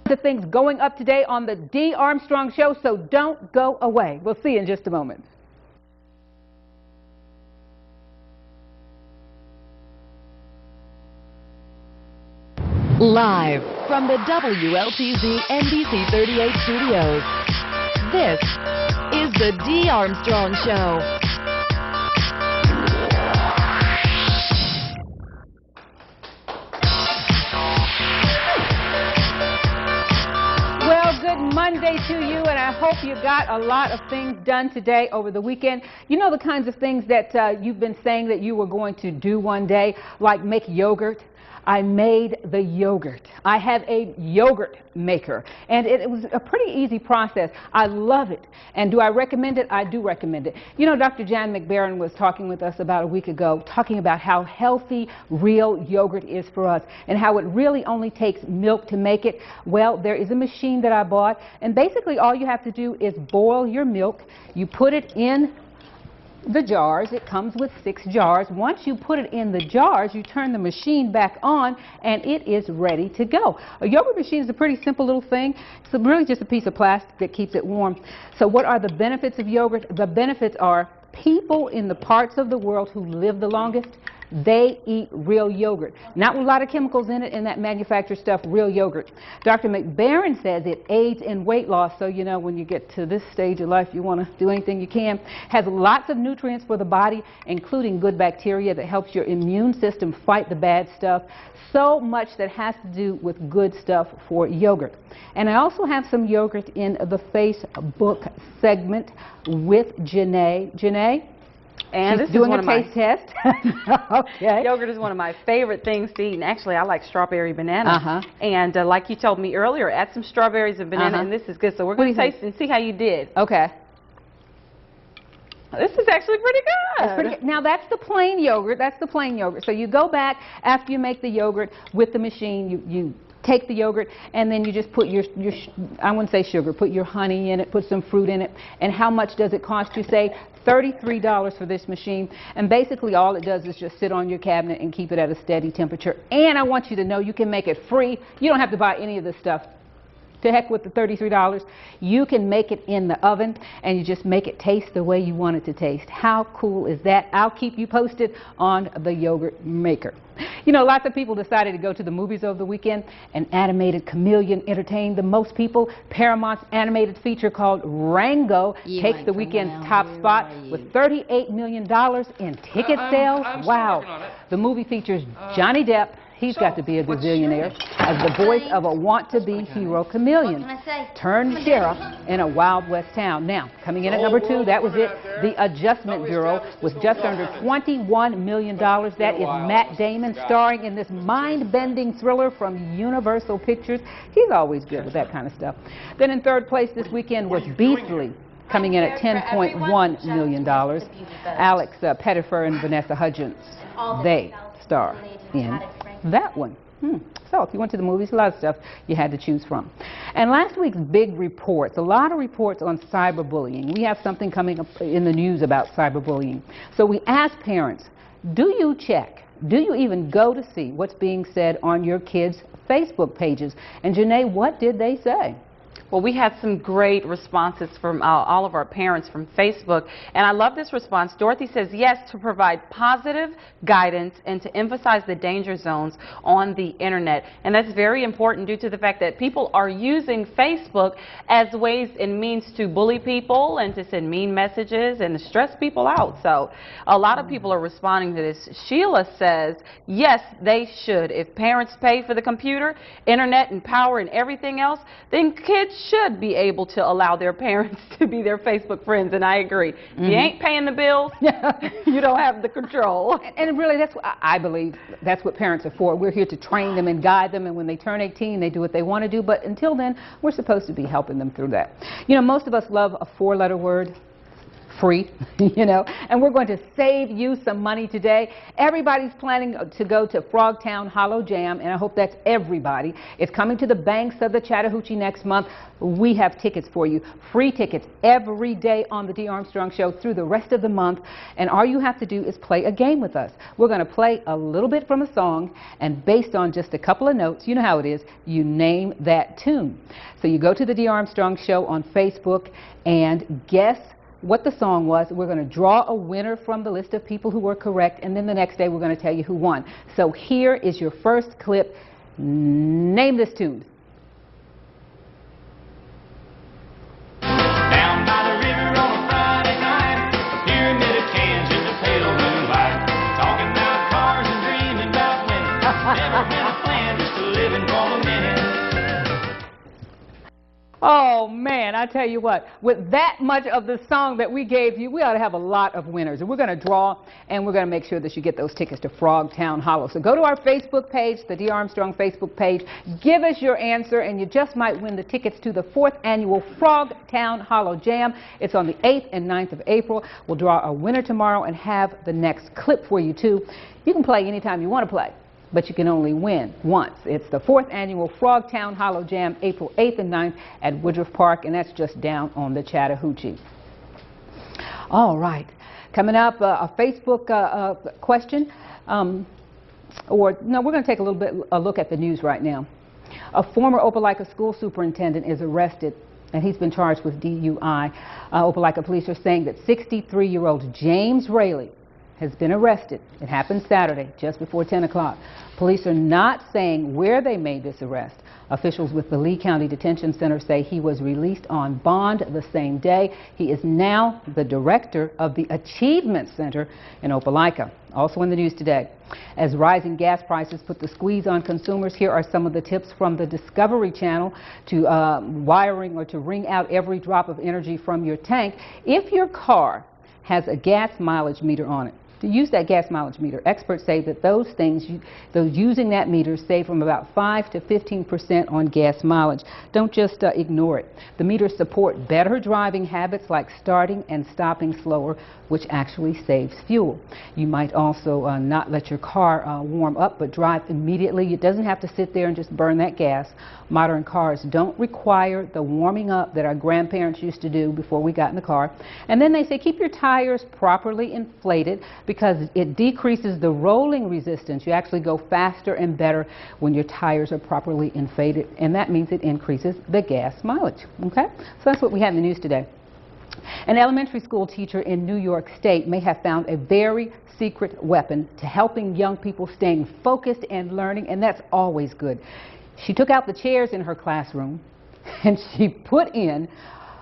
The things going up today on the D. Armstrong Show, so don't go away. We'll see you in just a moment. Live from the WLTZ NBC 38 studios, this is the D. Armstrong Show. Well, good Monday to you, and I hope you got a lot of things done today over the weekend. You know the kinds of things that you've been saying that you were going to do one day, like make yogurt. I made the yogurt. I have a yogurt maker, and it was a pretty easy process. I love it. And do I recommend it? I do recommend it. You know, Dr. Jan McBarron was talking with us about a week ago, talking about how healthy real yogurt is for us and how it really only takes milk to make it. Well, there is a machine that I bought, and basically all you have to do is boil your milk. You put it in the jars. It comes with 6 jars. Once you put it in the jars, you turn the machine back on and it is ready to go. A yogurt machine is a pretty simple little thing. It's really just a piece of plastic that keeps it warm. So what are the benefits of yogurt? The benefits are people in the parts of the world who live the longest, they eat real yogurt. Not with a lot of chemicals in it and that manufactured stuff, real yogurt. Dr. McBarron says it aids in weight loss, so you know when you get to this stage of life you want to do anything you can. Has lots of nutrients for the body, including good bacteria that helps your immune system fight the bad stuff. So much that has to do with good stuff for yogurt. And I also have some yogurt in the Facebook segment with Janae. Janae? And she's doing a taste test. Okay. Yogurt is one of my favorite things to eat, and actually I like strawberry banana. And like you told me earlier, add some strawberries and banana, and this is good. So we're going to taste and see how you did. Okay. This is actually pretty good. That's pretty good. Now that's the plain yogurt. That's the plain yogurt. So you go back after you make the yogurt with the machine. You take the yogurt and then you just put your I wouldn't say sugar, put your honey in it, put some fruit in it. And how much does it cost you? Say $33 for this machine. And basically all it does is just sit on your cabinet and keep it at a steady temperature. And I want you to know you can make it free. You don't have to buy any of this stuff. To heck with the $33. You can make it in the oven and you just make it taste the way you want it to taste. How cool is that? I'll keep you posted on the yogurt maker. You know, lots of people decided to go to the movies over the weekend. An animated chameleon entertained the most people. Paramount's animated feature called Rango takes the weekend's top spot with $38 million in ticket sales. Wow. The movie features Johnny Depp. He's got to be a gazillionaire as the voice of a want-to-be hero chameleon turned sheriff in a Wild West town. Now, coming in at number 2, that was it. The Adjustment Bureau with just under $21 million. That is Matt Damon starring in this mind-bending thriller from Universal Pictures. He's always good with that kind of stuff. Then in third place this weekend was Beastly, coming in at $10.1 million. Alex Pettyfer and Vanessa Hudgens, they star in that one. So if you went to the movies, a lot of stuff you had to choose from. And last week's big reports, a lot of reports on cyberbullying. We have something coming up in the news about cyberbullying. So we asked parents, do you check? Do you even go to see what's being said on your kids' Facebook pages? And Janae, what did they say? Well, we had some great responses from all of our parents from Facebook, and I love this response. Dorothy says yes to provide positive guidance and to emphasize the danger zones on the internet, and that's very important due to the fact that people are using Facebook as ways and means to bully people and to send mean messages and to stress people out. So a lot of people are responding to this. Sheila says yes, they should. If parents pay for the computer, internet, and power and everything else, then kids should be able to allow their parents to be their Facebook friends, and I agree. If you ain't paying the bills, you don't have the control. And really, that's what I believe, that's what parents are for. We're here to train them and guide them, and when they turn 18, they do what they want to do, but until then, we're supposed to be helping them through that. You know, most of us love a 4-letter word. free, you know, and we're going to save you some money today. Everybody's planning to go to Frogtown Hollow Jam, and I hope that's everybody. It's coming to the banks of the Chattahoochee next month. We have tickets for you, free tickets every day on the Dee Armstrong Show through the rest of the month, and all you have to do is play a game with us. We're going to play a little bit from a song, and based on just a couple of notes, you know how it is, you name that tune. So you go to the Dee Armstrong Show on Facebook and guess what the song was. We're going to draw a winner from the list of people who were correct, and then the next day we're going to tell you who won. So here is your first clip. Name this tune. Down by the river on a Friday night, a pyramid of cans in the pale moonlight, talking about cars and dreaming about women. Never had a plan, just living for the minute. Oh man, I tell you what, with that much of the song that we gave you, we ought to have a lot of winners. And we're going to draw, and we're going to make sure that you get those tickets to Frogtown Hollow. So go to our Facebook page, the Dee Armstrong Facebook page, give us your answer, and you just might win the tickets to the 4th annual Frogtown Hollow Jam. It's on the 8th and 9th of April. We'll draw a winner tomorrow and have the next clip for you too. You can play anytime you want to play, but you can only win once. It's the 4th annual Frogtown Hollow Jam, April 8th and 9th at Woodruff Park, and that's just down on the Chattahoochee. All right, coming up, a Facebook question, we're going to take a look at the news right now. A former Opelika school superintendent is arrested, and he's been charged with DUI. Opelika police are saying that 63-year-old James Raley has been arrested. It happened Saturday, just before 10 o'clock. Police are not saying where they made this arrest. Officials with the Lee County Detention Center say he was released on bond the same day. He is now the director of the Achievement Center in Opelika. Also in the news today, as rising gas prices put the squeeze on consumers, here are some of the tips from the Discovery Channel to wiring or to wring out every drop of energy from your tank. If your car has a gas mileage meter on it, to use that gas mileage meter, experts say that those using that meter save from about 5 to 15% on gas mileage. Don't just ignore it. The meters support better driving habits like starting and stopping slower, which actually saves fuel. You might also not let your car warm up, but drive immediately. It doesn't have to sit there and just burn that gas. Modern cars don't require the warming up that our grandparents used to do before we got in the car. And then they say keep your tires properly inflated, because it decreases the rolling resistance. You actually go faster and better when your tires are properly inflated, and that means it increases the gas mileage. Okay? So that's what we have in the news today. An elementary school teacher in New York State may have found a very secret weapon to helping young people staying focused and learning, and that's always good. She took out the chairs in her classroom and she put in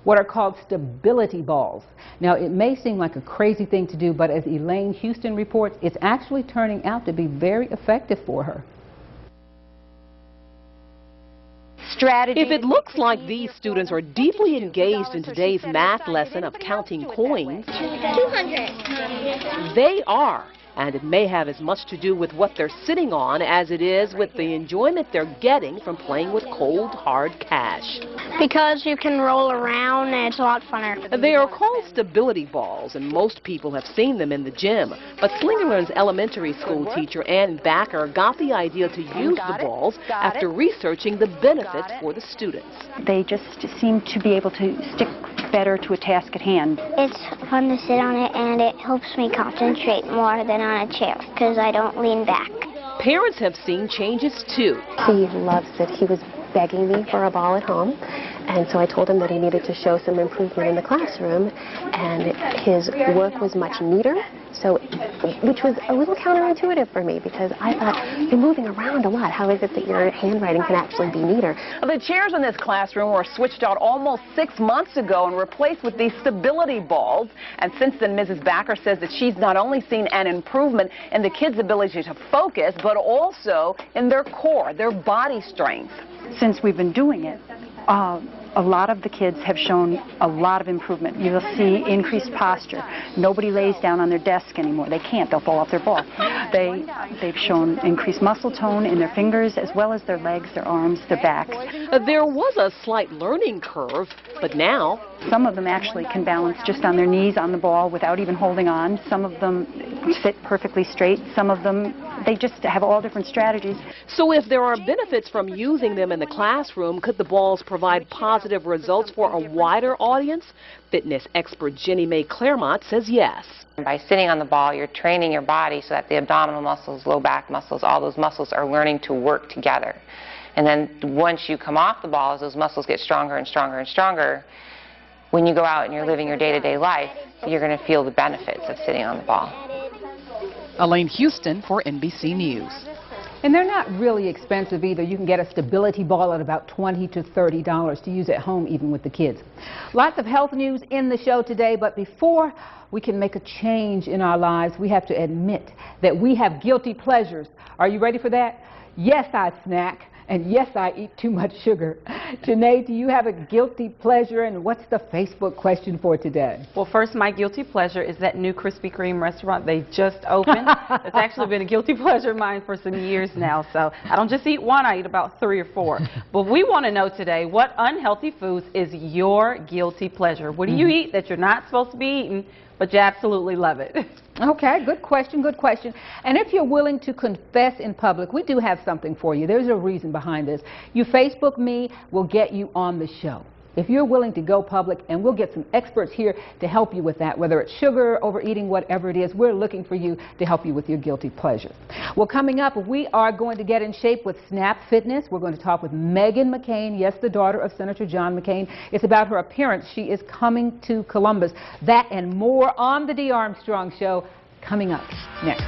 what are called stability balls. Now, it may seem like a crazy thing to do, but as Elaine Houston reports, it's actually turning out to be very effective for her. If it looks like these students are deeply engaged in today's math lesson of counting coins, 200. they are. And it may have as much to do with what they're sitting on as it is with the enjoyment they're getting from playing with cold, hard cash. Because you can roll around and it's a lot funner. They are called stability balls, and most people have seen them in the gym. But Slingerland's elementary school teacher, Ann Backer, got the idea to use the balls after researching the benefits for the students. They just seem to be able to stick better to a task at hand. It's fun to sit on it, and it helps me concentrate more than on a chair because I don't lean back. Parents have seen changes too. He loves it. He was begging me for a ball at home, and so I told him that he needed to show some improvement in the classroom, and his work was much neater, which was a little counterintuitive for me, because I thought, you're moving around a lot. How is it that your handwriting can actually be neater? The chairs in this classroom were switched out almost 6 months ago and replaced with these stability balls. And since then, Mrs. Backer says that she's not only seen an improvement in the kids' ability to focus, but also in their core, their body strength. Since we've been doing it, a lot of the kids have shown a lot of improvement. You'll see increased posture. Nobody lays down on their desk anymore. They can't. They'll fall off their ball. They've shown increased muscle tone in their fingers, as well as their legs, their arms, their backs. There was a slight learning curve, but now Some of them actually can balance just on their knees on the ball without even holding on. Some of them sit perfectly straight. Some of them, they just have all different strategies. So if there are benefits from using them in the classroom, could the balls provide positive results for a wider audience? Fitness expert Jenny Mae Claremont says yes. By sitting on the ball, you're training your body so that the abdominal muscles, low back muscles, all those muscles are learning to work together. And then once you come off the ball, as those muscles get stronger and stronger and stronger, when you go out and you're living your day-to-day life, you're going to feel the benefits of sitting on the ball. Elaine Houston for NBC News. And they're not really expensive either. You can get a stability ball at about $20 to $30 to use at home even with the kids. Lots of health news in the show today, but before we can make a change in our lives, we have to admit that we have guilty pleasures. Are you ready for that? Yes, I snack. And yes, I eat too much sugar. Janae, do you have a guilty pleasure, and what's the Facebook question for today? Well, first, my guilty pleasure is that new Krispy Kreme restaurant they just opened. It's actually been a guilty pleasure of mine for some years now, so I don't just eat one, I eat about 3 or 4. But we want to know today, what unhealthy foods is your guilty pleasure? What do you eat that you're not supposed to be eating, but you absolutely love it? Okay, good question, good question. And if you're willing to confess in public, we do have something for you. There's a reason behind this. You Facebook me, we'll get you on the show. If you're willing to go public, and we'll get some experts here to help you with that, whether it's sugar, overeating, whatever it is, we're looking for you to help you with your guilty pleasure. Well, coming up, we are going to get in shape with Snap Fitness. We're going to talk with Meghan McCain, yes, the daughter of Senator John McCain. It's about her appearance. She is coming to Columbus. That and more on the Dee Armstrong Show coming up next.